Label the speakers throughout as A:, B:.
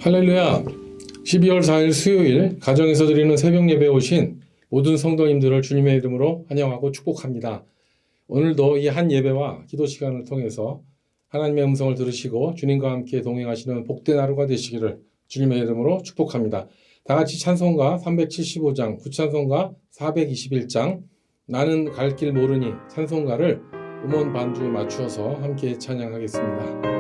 A: 할렐루야! 12월 4일 수요일 가정에서 드리는 새벽 예배에 오신 모든 성도님들을 주님의 이름으로 환영하고 축복합니다. 오늘도 이 한 예배와 기도 시간을 통해서 하나님의 음성을 들으시고 주님과 함께 동행하시는 복된 하루가 되시기를 주님의 이름으로 축복합니다. 다 같이 찬송가 375장, 구찬송가 421장 나는 갈 길 모르니 찬송가를 음원 반주 맞추어서 함께 찬양하겠습니다.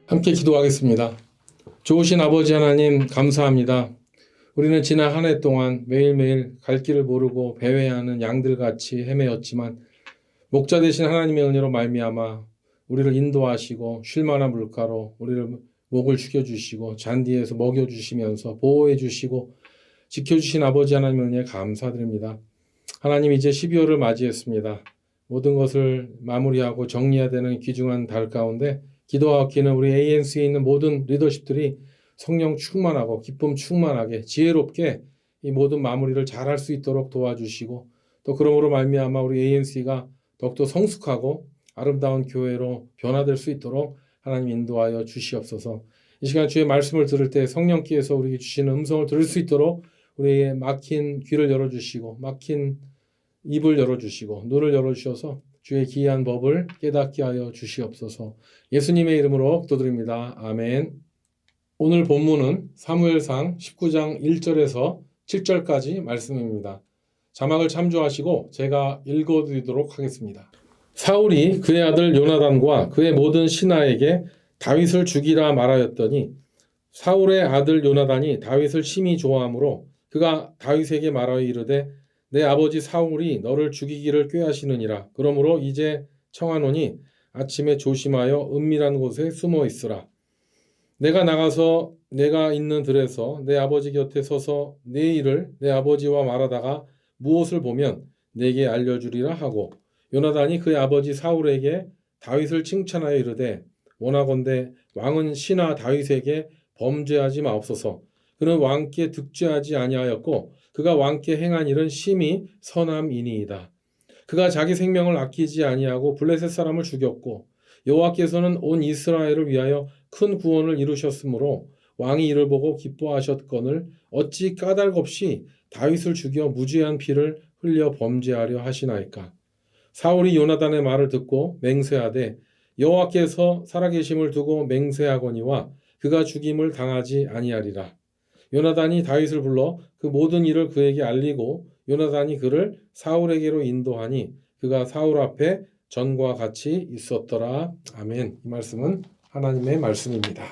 A: 함께 기도하겠습니다. 좋으신 아버지 하나님 감사합니다. 우리는 지난 한 해 동안 매일매일 갈 길을 모르고 배회하는 양들같이 헤매었지만 목자 되신 하나님의 은혜로 말미암아 우리를 인도하시고 쉴만한 물가로 우리를 목을 축여주시고 잔디에서 먹여주시면서 보호해주시고 지켜주신 아버지 하나님의 은혜에 감사드립니다. 하나님 이제 12월을 맞이했습니다. 모든 것을 마무리하고 정리해야 되는 귀중한 달 가운데 기도와 기는 우리 ANC에 있는 모든 리더십들이 성령 충만하고 기쁨 충만하게 지혜롭게 이 모든 마무리를 잘할 수 있도록 도와주시고 또 그러므로 말미암아 우리 ANC가 더욱더 성숙하고 아름다운 교회로 변화될 수 있도록 하나님 인도하여 주시옵소서. 이 시간 주의 말씀을 들을 때 성령께서 우리에게 주시는 음성을 들을 수 있도록 우리의 막힌 귀를 열어주시고 막힌 입을 열어주시고 눈을 열어주셔서 주의 기이한 법을 깨닫게 하여 주시옵소서. 예수님의 이름으로 기도드립니다. 아멘. 오늘 본문은 사무엘상 19장 1절에서 7절까지 말씀입니다. 자막을 참조하시고 제가 읽어드리도록 하겠습니다. 사울이 그의 아들 요나단과 그의 모든 신하에게 다윗을 죽이라 말하였더니 사울의 아들 요나단이 다윗을 심히 좋아하므로 그가 다윗에게 말하여 이르되 내 아버지 사울이 너를 죽이기를 꾀하시느니라. 그러므로 이제 청하노니 아침에 조심하여 은밀한 곳에 숨어 있으라. 내가 나가서 내가 있는 들에서 내 아버지 곁에 서서 내 일을 내 아버지와 말하다가 무엇을 보면 내게 알려주리라 하고 요나단이 그의 아버지 사울에게 다윗을 칭찬하여 이르되 원하건대 왕은 신하 다윗에게 범죄하지 마옵소서. 그는 왕께 득죄하지 아니하였고 그가 왕께 행한 일은 심히 선함이니이다. 그가 자기 생명을 아끼지 아니하고 블레셋 사람을 죽였고 여호와께서는 온 이스라엘을 위하여 큰 구원을 이루셨으므로 왕이 이를 보고 기뻐하셨거늘 어찌 까닭 없이 다윗을 죽여 무죄한 피를 흘려 범죄하려 하시나이까. 사울이 요나단의 말을 듣고 맹세하되 여호와께서 살아계심을 두고 맹세하거니와 그가 죽임을 당하지 아니하리라. 요나단이 다윗을 불러 그 모든 일을 그에게 알리고 요나단이 그를 사울에게로 인도하니 그가 사울 앞에 전과 같이 있었더라. 아멘. 이 말씀은 하나님의 말씀입니다.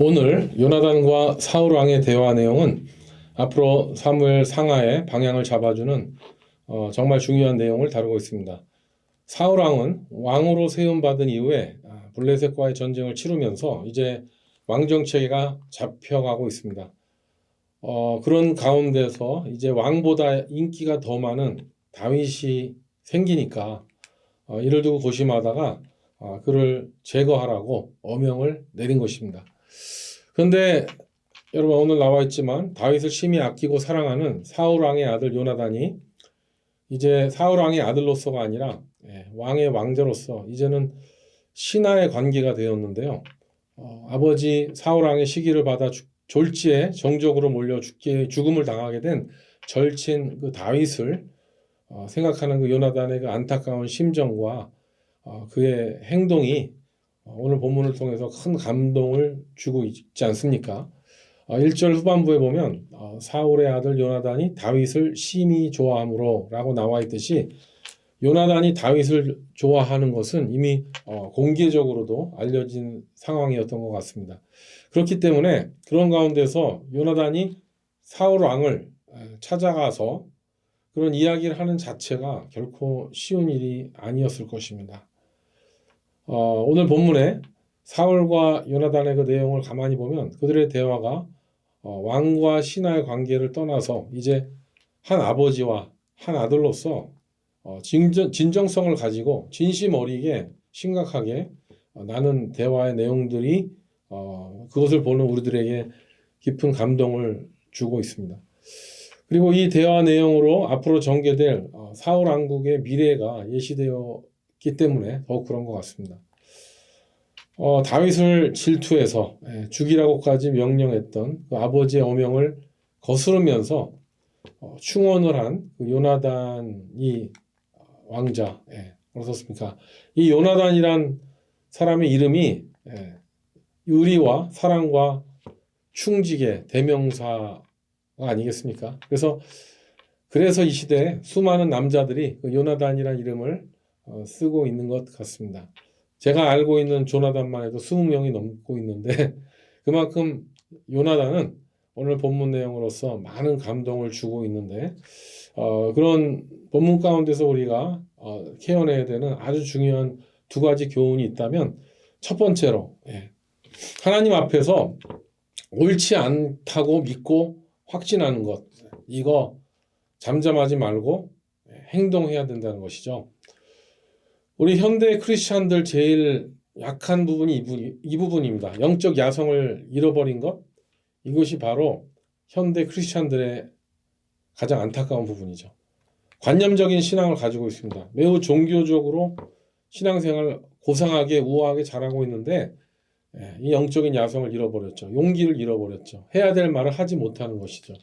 A: 오늘 요나단과 사울 왕의 대화 내용은 앞으로 사무엘 상하의 방향을 잡아주는 정말 중요한 내용을 다루고 있습니다. 사울 왕은 왕으로 세움받은 이후에 블레셋과의 전쟁을 치르면서 이제 왕정체가 잡혀가고 있습니다. 그런 가운데서 이제 왕보다 인기가 더 많은 다윗이 생기니까 이를 두고 고심하다가 그를 제거하라고 어명을 내린 것입니다. 그런데 여러분 오늘 나와 있지만 다윗을 심히 아끼고 사랑하는 사울 왕의 아들 요나단이 이제 사울 왕의 아들로서가 아니라 왕의 왕자로서 이제는 신하의 관계가 되었는데요. 아버지 사울 왕의 시기를 받아 졸지에 정적으로 몰려 죽음을 당하게 된 절친 그 다윗을 생각하는 그 요나단의 그 안타까운 심정과 그의 행동이 오늘 본문을 통해서 큰 감동을 주고 있지 않습니까? 1절 후반부에 보면 사울의 아들 요나단이 다윗을 심히 좋아함으로 라고 나와 있듯이 요나단이 다윗을 좋아하는 것은 이미 공개적으로도 알려진 상황이었던 것 같습니다. 그렇기 때문에 그런 가운데서 요나단이 사울 왕을 찾아가서 그런 이야기를 하는 자체가 결코 쉬운 일이 아니었을 것입니다. 오늘 본문에 사울과 요나단의 그 내용을 가만히 보면 그들의 대화가 왕과 신하의 관계를 떠나서 이제 한 아버지와 한 아들로서 진정성을 가지고 진심 어리게 심각하게 나눈 대화의 내용들이 그것을 보는 우리들에게 깊은 감동을 주고 있습니다. 그리고 이 대화 내용으로 앞으로 전개될 사울 왕국의 미래가 예시되었기 때문에 더욱 그런 것 같습니다. 다윗을 질투해서 죽이라고까지 명령했던 그 아버지의 어명을 거스르면서 충원을 한 그 요나단이 왕자 어떻습니까? 이 요나단이란 사람의 이름이 의리와 사랑과 충직의 대명사가 아니겠습니까? 그래서 이 시대에 수많은 남자들이 그 요나단이라는 이름을 쓰고 있는 것 같습니다. 제가 알고 있는 조나단만 해도 20명이 넘고 있는데 그만큼 요나단은 오늘 본문 내용으로서 많은 감동을 주고 있는데 그런 본문 가운데서 우리가 캐어내야 되는 아주 중요한 두 가지 교훈이 있다면 첫 번째로 하나님 앞에서 옳지 않다고 믿고 확신하는 것, 이거 잠잠하지 말고 행동해야 된다는 것이죠. 우리 현대 크리스찬들 제일 약한 부분이 이 부분입니다. 영적 야성을 잃어버린 것, 이것이 바로 현대 크리스찬들의 가장 안타까운 부분이죠. 관념적인 신앙을 가지고 있습니다. 매우 종교적으로 신앙생활을 고상하게 우아하게 잘하고 있는데 이 영적인 야성을 잃어버렸죠. 용기를 잃어버렸죠. 해야 될 말을 하지 못하는 것이죠.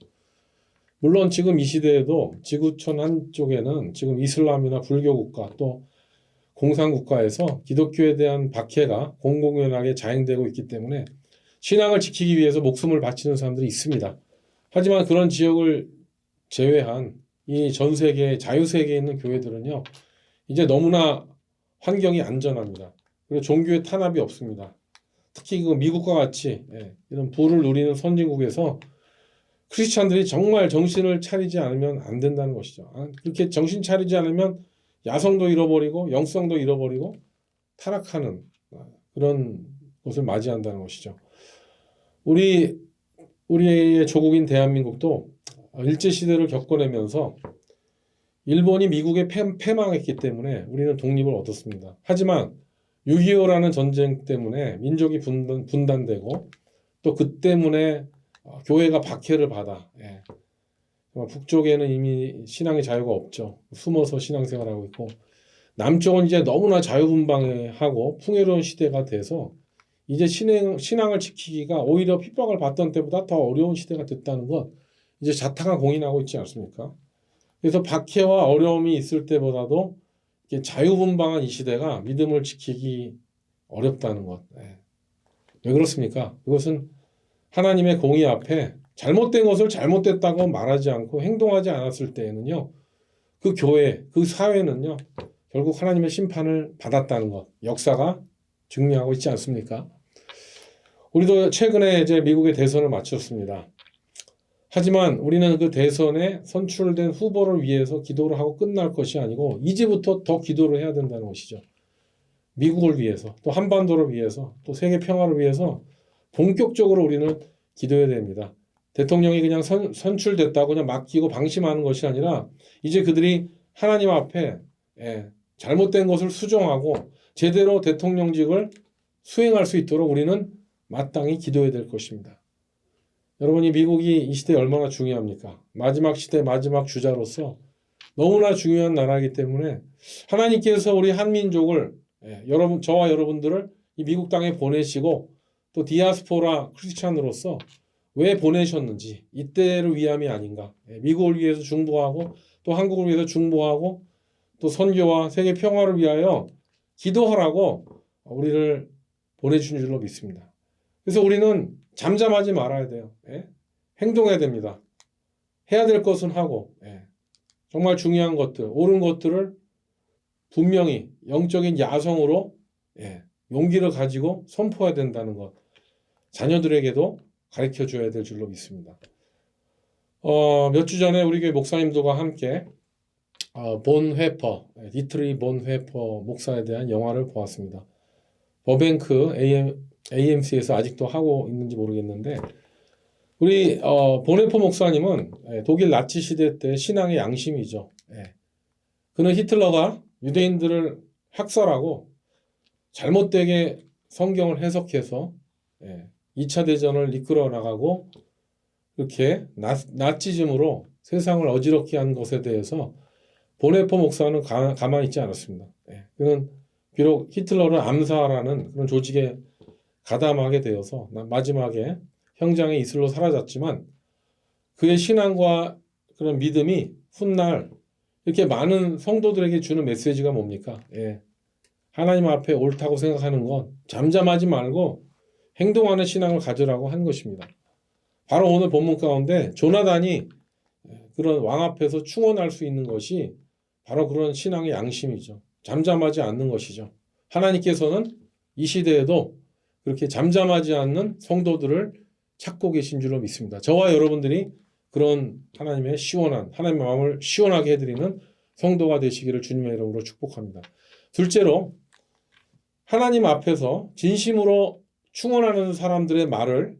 A: 물론 지금 이 시대에도 지구촌 한쪽에는 지금 이슬람이나 불교 국가 또 공산국가에서 기독교에 대한 박해가 공공연하게 자행되고 있기 때문에 신앙을 지키기 위해서 목숨을 바치는 사람들이 있습니다. 하지만 그런 지역을 제외한 이 전 세계 자유세계에 있는 교회들은요, 이제 너무나 환경이 안전합니다. 그리고 종교의 탄압이 없습니다. 특히 그 미국과 같이 이런 부를 누리는 선진국에서 크리스찬들이 정말 정신을 차리지 않으면 안 된다는 것이죠. 그렇게 정신 차리지 않으면 야성도 잃어버리고 영성도 잃어버리고 타락하는 그런 것을 맞이한다는 것이죠. 우리의 조국인 대한민국도 일제시대를 겪어내면서 일본이 미국에 패망했기 때문에 우리는 독립을 얻었습니다. 하지만 6.25라는 전쟁 때문에 민족이 분단되고 또 그 때문에 교회가 박해를 받아 북쪽에는 이미 신앙의 자유가 없죠. 숨어서 신앙생활하고 있고 남쪽은 이제 너무나 자유분방하고 풍요로운 시대가 돼서 이제 신앙을 지키기가 오히려 핍박을 받던 때보다 더 어려운 시대가 됐다는 것 이제 자타가 공인하고 있지 않습니까? 그래서 박해와 어려움이 있을 때보다도 자유분방한 이 시대가 믿음을 지키기 어렵다는 것. 왜 그렇습니까? 이것은 하나님의 공의 앞에 잘못된 것을 잘못됐다고 말하지 않고 행동하지 않았을 때에는요, 그 교회, 그 사회는요, 결국 하나님의 심판을 받았다는 것, 역사가 증명하고 있지 않습니까? 우리도 최근에 이제 미국의 대선을 마쳤습니다. 하지만 우리는 그 대선에 선출된 후보를 위해서 기도를 하고 끝날 것이 아니고 이제부터 더 기도를 해야 된다는 것이죠. 미국을 위해서, 또 한반도를 위해서, 또 세계 평화를 위해서 본격적으로 우리는 기도해야 됩니다. 대통령이 그냥 선출됐다고 그냥 맡기고 방심하는 것이 아니라 이제 그들이 하나님 앞에 잘못된 것을 수정하고 제대로 대통령직을 수행할 수 있도록 우리는 마땅히 기도해야 될 것입니다. 여러분이 미국이 이 시대에 얼마나 중요합니까? 마지막 시대 마지막 주자로서 너무나 중요한 나라이기 때문에 하나님께서 우리 한민족을 여러분 저와 여러분들을 이 미국 땅에 보내시고 또 디아스포라 크리스찬으로서 왜 보내셨는지 이때를 위함이 아닌가. 미국을 위해서 중보하고 또 한국을 위해서 중보하고 또 선교와 세계 평화를 위하여 기도하라고 우리를 보내주신 줄로 믿습니다. 그래서 우리는 잠잠하지 말아야 돼요. 행동해야 됩니다. 해야 될 것은 하고 정말 중요한 것들, 옳은 것들을 분명히 영적인 야성으로 용기를 가지고 선포해야 된다는 것. 자녀들에게도 가르쳐줘야 될 줄로 믿습니다. 몇 주 전에 우리 교회 목사님들과 함께 본 회퍼, 디트리 본 회퍼 목사에 대한 영화를 보았습니다. 버뱅크 AMC에서 아직도 하고 있는지 모르겠는데 우리 본 회퍼 목사님은 독일 나치 시대 때 신앙의 양심이죠. 그는 히틀러가 유대인들을 학살하고 잘못되게 성경을 해석해서 2차 대전을 이끌어 나가고 이렇게 나치즘으로 세상을 어지럽게 한 것에 대해서 보네포 목사는 가만히 있지 않았습니다. 그는 비록 히틀러를 암살하는 그런 조직에 가담하게 되어서 마지막에 형장의 이슬로 사라졌지만 그의 신앙과 그런 믿음이 훗날 이렇게 많은 성도들에게 주는 메시지가 뭡니까? 하나님 앞에 옳다고 생각하는 건 잠잠하지 말고 행동하는 신앙을 가지라고 한 것입니다. 바로 오늘 본문 가운데 조나단이 그런 왕 앞에서 충원할 수 있는 것이 바로 그런 신앙의 양심이죠. 잠잠하지 않는 것이죠. 하나님께서는 이 시대에도 그렇게 잠잠하지 않는 성도들을 찾고 계신 줄로 믿습니다. 저와 여러분들이 그런 하나님의 시원한, 하나님의 마음을 시원하게 해드리는 성도가 되시기를 주님의 이름으로 축복합니다. 둘째로 하나님 앞에서 진심으로 충원하는 사람들의 말을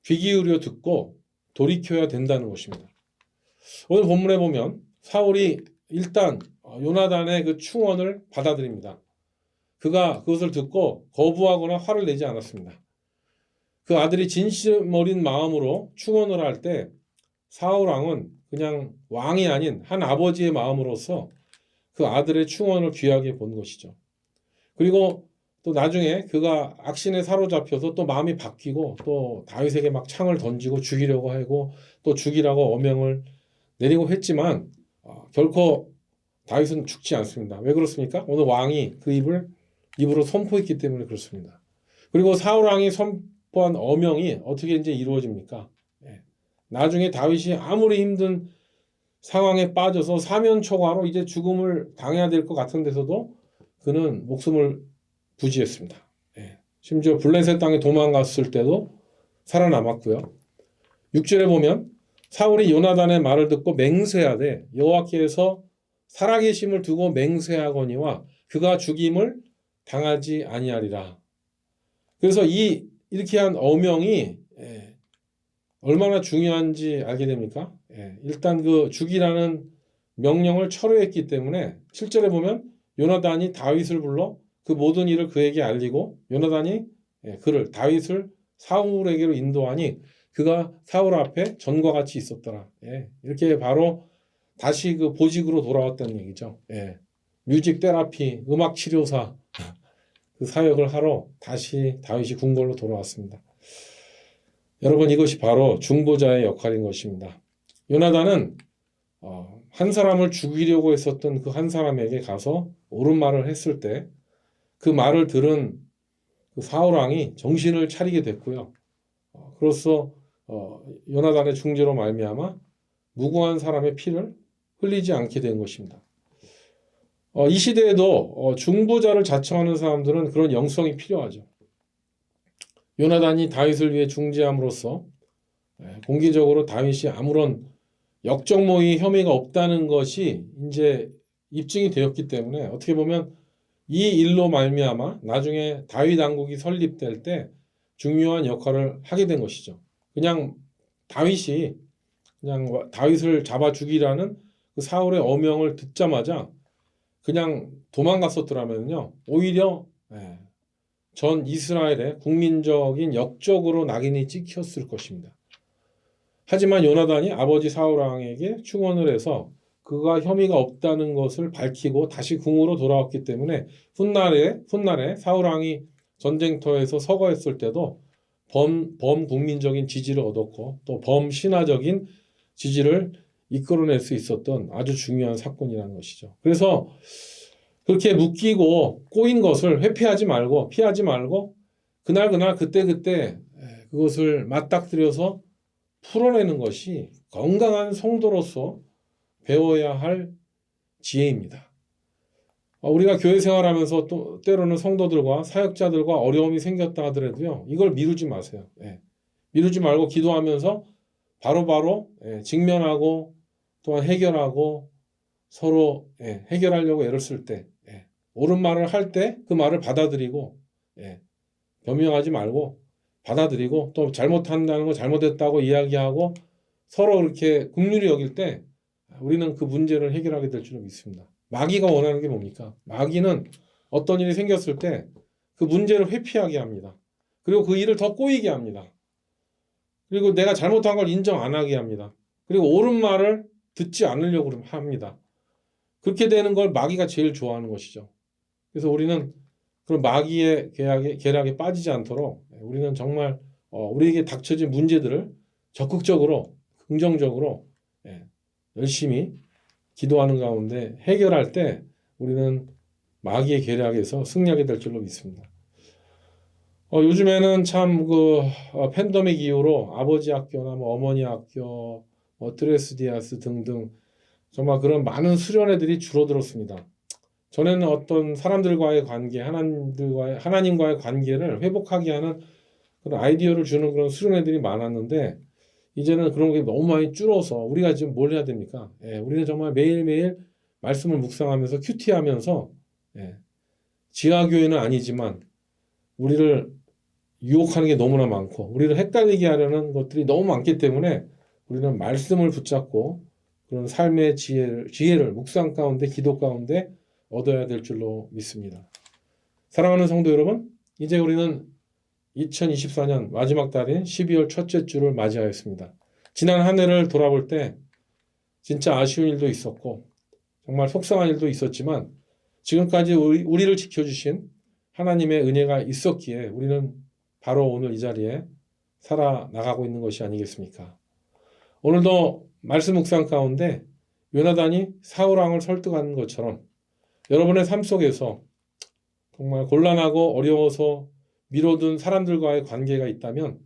A: 귀 기울여 듣고 돌이켜야 된다는 것입니다. 오늘 본문에 보면 사울이 일단 요나단의 그 충원을 받아들입니다. 그가 그것을 듣고 거부하거나 화를 내지 않았습니다. 그 아들이 진심 어린 마음으로 충원을 할 때 사울 왕은 그냥 왕이 아닌 한 아버지의 마음으로서 그 아들의 충원을 귀하게 본 것이죠. 그리고 또 나중에 그가 악신에 사로잡혀서 또 마음이 바뀌고 또 다윗에게 막 창을 던지고 죽이려고 하고 또 죽이라고 어명을 내리고 했지만 결코 다윗은 죽지 않습니다. 왜 그렇습니까? 오늘 왕이 그 입으로 선포했기 때문에 그렇습니다. 그리고 사울 왕이 선포한 어명이 어떻게 이제 이루어집니까? 나중에 다윗이 아무리 힘든 상황에 빠져서 사면초가로 이제 죽음을 당해야 될 것 같은 데서도 그는 목숨을 부지했습니다. 심지어 블레셋 땅에 도망갔을 때도 살아남았고요. 6절에 보면 사울이 요나단의 말을 듣고 맹세하되 여호와께서 살아계심을 두고 맹세하거니와 그가 죽임을 당하지 아니하리라. 그래서 이렇게 한 어명이 얼마나 중요한지 알게 됩니까? 일단 그 죽이라는 명령을 철회했기 때문에 7절에 보면 요나단이 다윗을 불러 그 모든 일을 그에게 알리고 요나단이 다윗을 사울에게로 인도하니 그가 사울 앞에 전과 같이 있었더라. 이렇게 바로 다시 그 보직으로 돌아왔다는 얘기죠. 뮤직 테라피, 음악 치료사 그 사역을 하러 다시 다윗이 궁궐로 돌아왔습니다. 여러분 이것이 바로 중보자의 역할인 것입니다. 요나단은 한 사람을 죽이려고 했었던 그 한 사람에게 가서 옳은 말을 했을 때 그 말을 들은 그 사울 왕이 정신을 차리게 됐고요. 그로써 요나단의 중재로 말미암아 무고한 사람의 피를 흘리지 않게 된 것입니다. 이 시대에도 중보자를 자청하는 사람들은 그런 영성이 필요하죠. 요나단이 다윗을 위해 중재함으로써 공개적으로 다윗이 아무런 역적모의 혐의가 없다는 것이 이제 입증이 되었기 때문에 어떻게 보면 이 일로 말미암아 나중에 다윗 왕국이 설립될 때 중요한 역할을 하게 된 것이죠. 그냥 다윗이 그냥 다윗을 잡아 죽이라는 그 사울의 어명을 듣자마자 그냥 도망갔었더라면요, 오히려 전 이스라엘의 국민적인 역적으로 낙인이 찍혔을 것입니다. 하지만 요나단이 아버지 사울 왕에게 충원을 해서 그가 혐의가 없다는 것을 밝히고 다시 궁으로 돌아왔기 때문에 훗날에 사울 왕이 전쟁터에서 서거했을 때도 범국민적인 지지를 얻었고 또 범신화적인 지지를 이끌어낼 수 있었던 아주 중요한 사건이라는 것이죠. 그래서 그렇게 묶이고 꼬인 것을 회피하지 말고 피하지 말고 그날 그때 그것을 맞닥뜨려서 풀어내는 것이 건강한 성도로서 배워야 할 지혜입니다. 우리가 교회 생활하면서 또 때로는 성도들과 사역자들과 어려움이 생겼다 하더라도요, 이걸 미루지 마세요. 미루지 말고 기도하면서 바로바로 직면하고 또한 해결하고 서로 해결하려고 애를 쓸 때 옳은 말을 할 때 그 말을 받아들이고 변명하지 말고 받아들이고 또 잘못한다는 거 잘못했다고 이야기하고 서로 이렇게 긍휼히 여길 때 우리는 그 문제를 해결하게 될 줄로 믿습니다. 마귀가 원하는 게 뭡니까? 마귀는 어떤 일이 생겼을 때 그 문제를 회피하게 합니다. 그리고 그 일을 더 꼬이게 합니다. 그리고 내가 잘못한 걸 인정 안 하게 합니다. 그리고 옳은 말을 듣지 않으려고 합니다. 그렇게 되는 걸 마귀가 제일 좋아하는 것이죠. 그래서 우리는 그런 마귀의 계략에 빠지지 않도록 우리는 정말 우리에게 닥쳐진 문제들을 적극적으로 긍정적으로 열심히 기도하는 가운데 해결할 때 우리는 마귀의 계략에서 승리하게 될 줄로 믿습니다. 요즘에는 참 팬데믹 이후로 아버지 학교나 어머니 학교, 드레스디아스 등등 정말 그런 많은 수련회들이 줄어들었습니다. 전에는 어떤 사람들과의 관계, 하나님과의 관계를 회복하게 하는 그런 아이디어를 주는 그런 수련회들이 많았는데 이제는 그런 게 너무 많이 줄어서 우리가 지금 뭘 해야 됩니까? 우리는 정말 매일매일 말씀을 묵상하면서 큐티하면서 지하교회는 아니지만 우리를 유혹하는 게 너무나 많고 우리를 헷갈리게 하려는 것들이 너무 많기 때문에 우리는 말씀을 붙잡고 그런 삶의 지혜를 묵상 가운데 기도 가운데 얻어야 될 줄로 믿습니다. 사랑하는 성도 여러분, 이제 우리는 2024년 마지막 달인 12월 첫째 주를 맞이하였습니다. 지난 한 해를 돌아볼 때 진짜 아쉬운 일도 있었고 정말 속상한 일도 있었지만 지금까지 우리를 지켜주신 하나님의 은혜가 있었기에 우리는 바로 오늘 이 자리에 살아나가고 있는 것이 아니겠습니까? 오늘도 말씀 묵상 가운데 요나단이 사울 왕을 설득하는 것처럼 여러분의 삶 속에서 정말 곤란하고 어려워서 미뤄둔 사람들과의 관계가 있다면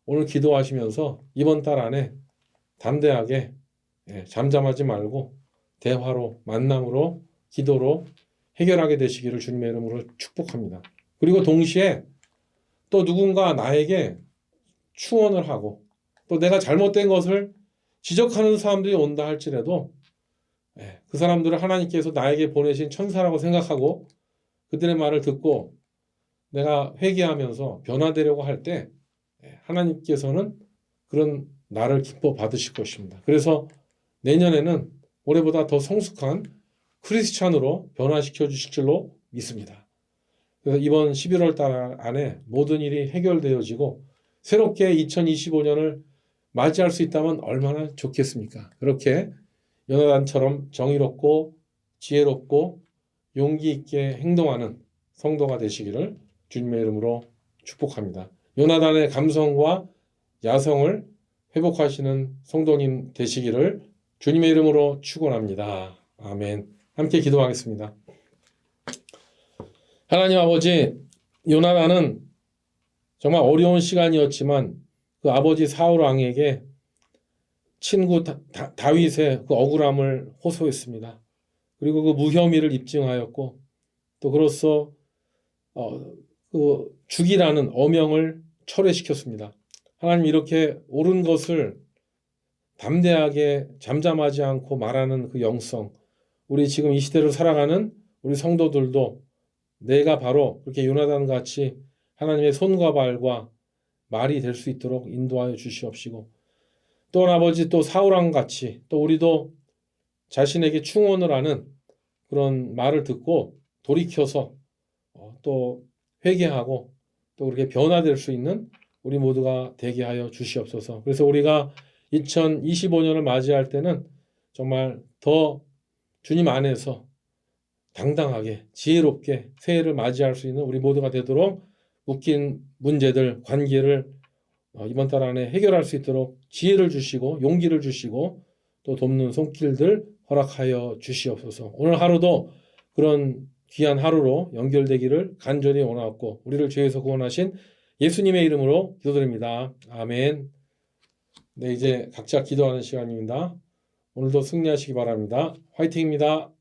A: 오늘 기도하시면서 이번 달 안에 담대하게 잠잠하지 말고 대화로 만남으로 기도로 해결하게 되시기를 주님의 이름으로 축복합니다. 그리고 동시에 또 누군가 나에게 충원을 하고 또 내가 잘못된 것을 지적하는 사람들이 온다 할지라도 그 사람들을 하나님께서 나에게 보내신 천사라고 생각하고 그들의 말을 듣고 내가 회개하면서 변화되려고 할 때 하나님께서는 그런 나를 기뻐 받으실 것입니다. 그래서 내년에는 올해보다 더 성숙한 크리스찬으로 변화시켜 주실 줄로 믿습니다. 그래서 이번 11월 달 안에 모든 일이 해결되어지고 새롭게 2025년을 맞이할 수 있다면 얼마나 좋겠습니까? 그렇게 요나단처럼 정의롭고 지혜롭고 용기 있게 행동하는 성도가 되시기를 주님의 이름으로 축복합니다. 요나단의 감성과 야성을 회복하시는 성도님 되시기를 주님의 이름으로 축원합니다. 아멘. 함께 기도하겠습니다. 하나님 아버지, 요나단은 정말 어려운 시간이었지만 그 아버지 사울 왕에게 친구 다윗의 그 억울함을 호소했습니다. 그리고 그 무혐의를 입증하였고 또 그로써 그 죽이라는 어명을 철회시켰습니다. 하나님 이렇게 옳은 것을 담대하게 잠잠하지 않고 말하는 그 영성, 우리 지금 이 시대를 살아가는 우리 성도들도 내가 바로 그렇게 요나단 같이 하나님의 손과 발과 말이 될 수 있도록 인도하여 주시옵시고, 또 아버지 또 사울왕 같이 또 우리도 자신에게 충원을 하는 그런 말을 듣고 돌이켜서 또 회개하고 또 그렇게 변화될 수 있는 우리 모두가 되게 하여 주시옵소서. 그래서 우리가 2025년을 맞이할 때는 정말 더 주님 안에서 당당하게 지혜롭게 새해를 맞이할 수 있는 우리 모두가 되도록 묶인 문제들, 관계를 이번 달 안에 해결할 수 있도록 지혜를 주시고 용기를 주시고 또 돕는 손길들 허락하여 주시옵소서. 오늘 하루도 그런 귀한 하루로 연결되기를 간절히 원하옵고 우리를 죄에서 구원하신 예수님의 이름으로 기도드립니다. 아멘. 네, 이제 각자 기도하는 시간입니다. 오늘도 승리하시기 바랍니다. 화이팅입니다.